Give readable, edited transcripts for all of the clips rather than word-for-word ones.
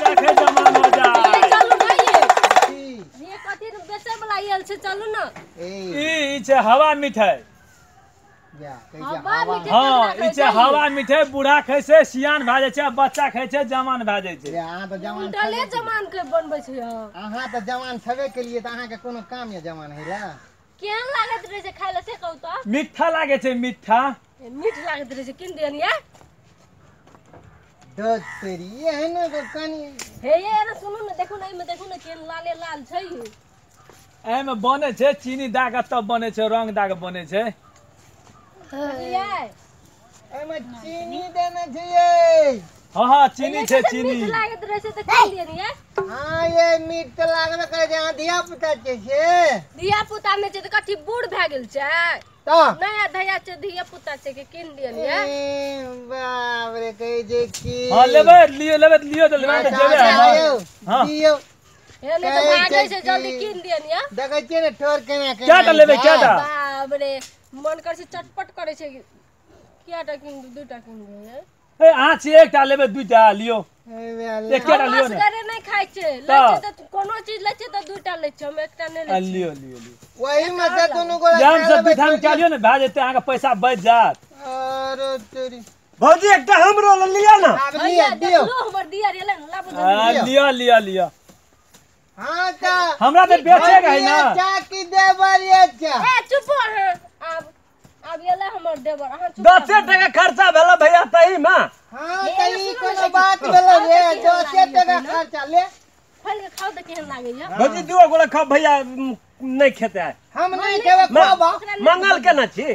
बुढ़ा के जमान हो जा ये चलू ना ये कथी बेचे वाला आयल छै चलू ना ई छै हवा मिठाई हाँ ई छै हवा मिठाई बूढ़ा खाइ छै सियान भए जाइ छै बच्चा खाइ छै जवान भए जाइ छै अहाँ तो जवान उल्टले जमान के बनबै छै अहाँ तो जवान छबे के लिए तो अहाँ के कोनो काम ये जवान है ला केहन लागत रहे छै खाय ले से कहू तो मीठा लागे छै मीठा मीठ लागत रहे छै किन देनिया दस तेरी ये है ना तो कनी हे ये ना सुनू ना देखू ना केहन लाले लाल छै एमे बने छै चीनी दा के तब बने छै रंग दा के बने छै एमे चीनी देना चाहिए हाँ चीनी छै चीनी मीठ लागत रहे छै त किन देनिया हाँ ये मीठ तो लागबे करे जे अहाँ धिया पुता छै से धिया पुता में छै त कथी बूढ़ भए गेल छै तो नया धया छै धिया पुता छै के किन देनिया बाप रे कहे जे की हाँ लेबे लियो तो लेबे तो जेबे हाँ दियो हे ने त भागे छै जल्दी किन देनिया देखे छियै ने ठोर केना केना क्या टा लेबे क्या टा बाप रे मन कर छै चटपट करे छै कियाटा किन दूटा किन दे ए अहाँ छी एकटा लेबे दुइटा लियो एकटा लियो ने असगरे नहीं खाइ छै ले छै त कोनो चीज ले छै त दूटा ले छै हम एकटा नहीं ले लियो वही में से दुनु गोला जाम से पिठान क्या लियो ने भए जेते अहाँ के पैसा बच जात अरे तेरी भौजी एकटा हमरो ल लिया ना अब लिया दियो लो हमर दिया रे ले लाबू लियो हां ता हमरा तो बेचेगा है ना चा की देबर ये चा ए चुप हो अब ये ले हमर देवर अहाँ चुप 10 टका खर्चा भेला भैया तही में हां कई कोनो बात भेला रे 10 टका खर्चा ले फल के खाओ त केहन लागे या भौजी दुगो गोला खा भैया नहीं खेते है हम नहीं खेबे खाबा मंगल के ना छी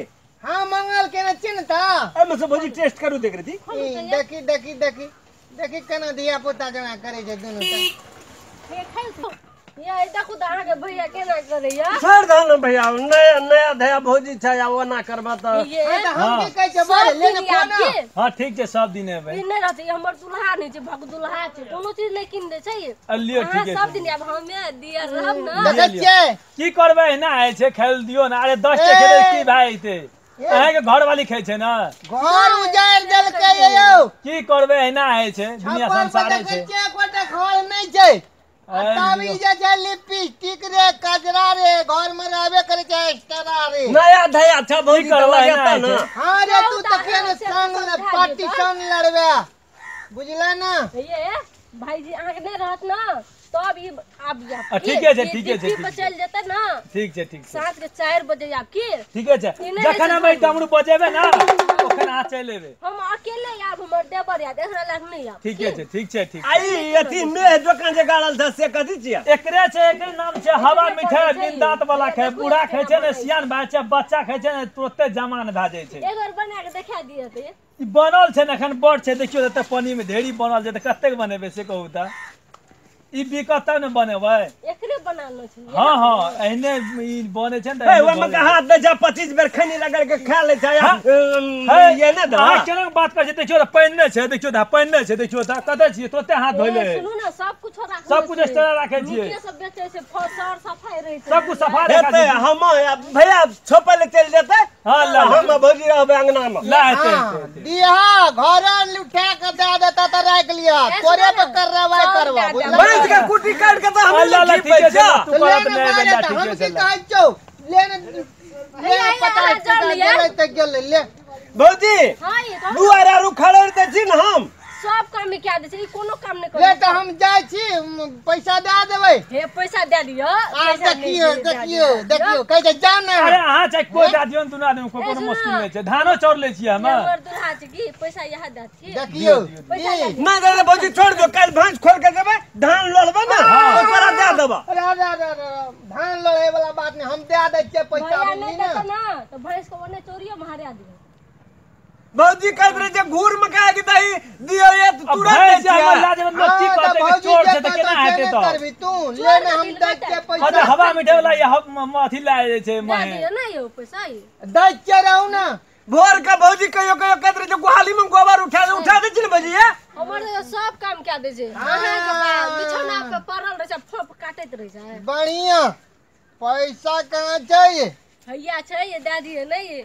हां मंगल के न चिन्हता एमे से भौजी टेस्ट करू देख रही थी देखी केना धिया पुता जना करे छै दुनु ये खाइ छो ये देखू त अहाँ के भैया केना करे या सर धान भैया नया धया भौजी छै आ ओना करबा त ये हम की कहै छै बारे लेने कोना हाँ ठीक छै सब दिन एबै ई नहीं रहते हमर दुल्हा नहीं छै भग दुल्हा छै कोनो चीज नहीं किन दे छै लियो ठीक है सब दिन अब हमे दिया रहब ना देखै छियै की करबै ना आए छै खेल दियो ना अरे 10 टके खेले की भाई थे अहाँ के घर वाली खाइ छै ना घर उजाड़ देलकै यौ की करबै ना आए छै दुनिया संसारे छै कोटा घर नहीं छै तब ई जे छै लिपस्टिक रे कजरा रे घर में रहबे करे छै एक्स्ट्रा रे नया धया छ भौजी त लगेता ना हां रे तू त केन संग पार्टीशन लड़बे बुझला ना ये भाईजी अहाँ के नहीं रहत ना तब ई आब जा ठीक है चल जेते ना ठीक छै साँझ के 4 बजे आब की ठीक है जखन हम डमरू बजेबे ना ओखन आ चल लेबे हम अकेले आब हमर देवर याद एकरा लाग नहीं आब ठीक छै आई अथी में दुकान जे गाड़ल था से कथी छिया एकरे छै एकरे नाम छै हवा मिठाई बिन दांत वाला खाय बूढ़ा खाय छै ने सियान भाई छै बच्चा खाय छै ने तुरते जवान भए जाइ छै एक बार बना के देखा दिए त ई बनल छै ने एखन बड़ छै देखियो त पानी में ढेरी बनल छै त कतेक बनेबे से कहू त ई बिकत न बनेबै एकरे बनालो छै हां एहने ई बने छै ए ओमे के हाथ दे जा 25 बेर खैनी लगल के खा ले छै ये ने द हां केना बात कर छै देखियो त पहिने छै देखियो त पहिने छै देखियो त कतै छी तोते हाथ धोइले सुनू ना सब कुछ राखल सब कुछ एक्स्ट्रा राखे छियै ये सब बेचे छै फसर सफाई रहे छै सब कुछ सफा हेते हम भैया छोपे ले चल जेते हां ला हम भौजी रहबे अंगना में ला हेते दिया घर उठा के दे देता त राख लिया तोरे पे कार्रवाई करवा भैंस के कुटी काट के त हम ला ठीक है तू करत लेने नहीं बेटा हम ठीक की है कहै छौ लेने पता है त गेल ले भौजी हां ये तो दुआरा रु खड़े दे छी न हम सब काम में क्या दे छै कोनो काम नहीं ले करे त हम जाय छी पैसा दे देबै हे पैसा दे दियो आ देखियो कहै छै जान ना अरे अहाँ चाहे कोई दादियो न दुना दे कोनो मुश्किल नहीं छै धानो चोर ले छियै हम हमर दुल्हा छै की पैसा यहाँ दे छी देखियो ना दे भौजी छोड़ दो कल भैंस खोल के देबे धान लड़बे ना ओकरा दे देबा धान लड़े वाला बात नहीं हम दे दै छियै पैसा भैया नहीं नहीं ना देता ना तो भैंस को ओने चोरियो मारिया दियो भौजी कह रहे जे घूर में कह के दही दियो ये तुरंत दे से हम लाज में लोची कहते कि चोर छै त केना हेते तो करबी तू लेने हम दै छियै पैसा अरे हवा मिठाई वाला ये हम अथी लाए छै दे महे दियो ना यो पैसा ही दै छियै रहू ना भोर का भौजी कहियो कहियो कहत रहे जे गुहाली में गोबर उठा दे छी न भौजी हमर सब काम क्या दे छै अहाँ के बिछौना पे पड़ल रहे छै फोप काटैत रहे छै बढ़िया पैसा कहाँ चाहिए भैया छै ये दे दियो नहीं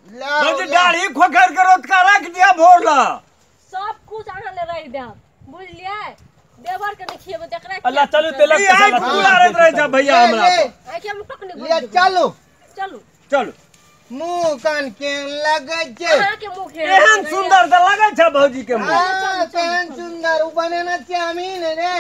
भौजी दाढ़ी खोखर के रोत का रख दिया भोर ला सब कुछ अहाँ ले रह दे बुझलिए देवर के नहीं खिएबे देखरा अल्लाह चलू तेलक ई के आइ साला पूरा रहत रहे छ भैया ले, हमरा ले, पर। आके हम टकने ले चलू चलू चलू मुंह कान के लगे छे अहाँ के मुंह घेर एहन सुंदर त लगै छ भौजी के मुंह हाँ, केहन सुंदर उ बनेना चाहिए हमीन रे